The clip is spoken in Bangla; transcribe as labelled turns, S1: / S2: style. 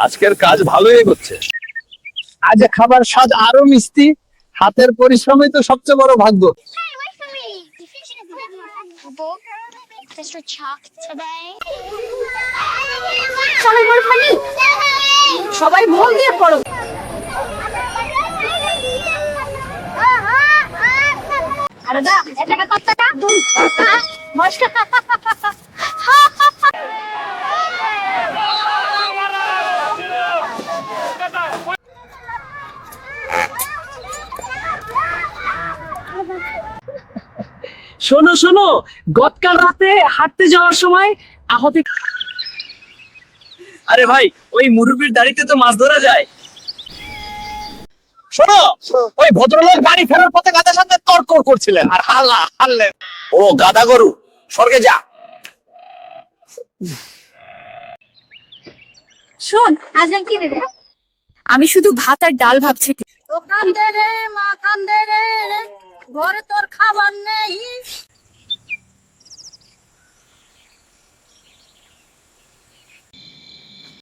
S1: আজকের কাজ ভালোই এগোচ্ছে।
S2: আজ খাবার স্বাদ আরো মিষ্টি। হাতের পরিশ্রমই তো সবচেয়ে বড় ভাগ্য।
S3: Hey, wait for me. Book, Mr. Chalk today. সবাই বল ফানি। সবাই মন দিয়ে পড়ো। আরে দা, এটা কত টাকা? মস্কা।
S4: শোনো শোনো, গতকাল রাতে হাঁটতে যাওয়ার সময় আহত। আরে ভাই, ওই মুরব্বির দাড়িতে তো মাছ ধরা যায়।
S2: শোনো, ওই ভদ্রলোক বাড়ি ফেরার পথে গাধার সাথে তর্ক করছিলেন আর হারলেন।
S1: ও গাদা গরু, স্বর্গে যা।
S3: শোন, আজ কি রে?
S5: আমি শুধু ভাত আর ডাল ভাবছি।
S3: তো কান্দে রে মা কান্দে রে, ঘরে তোর খাবার নেই।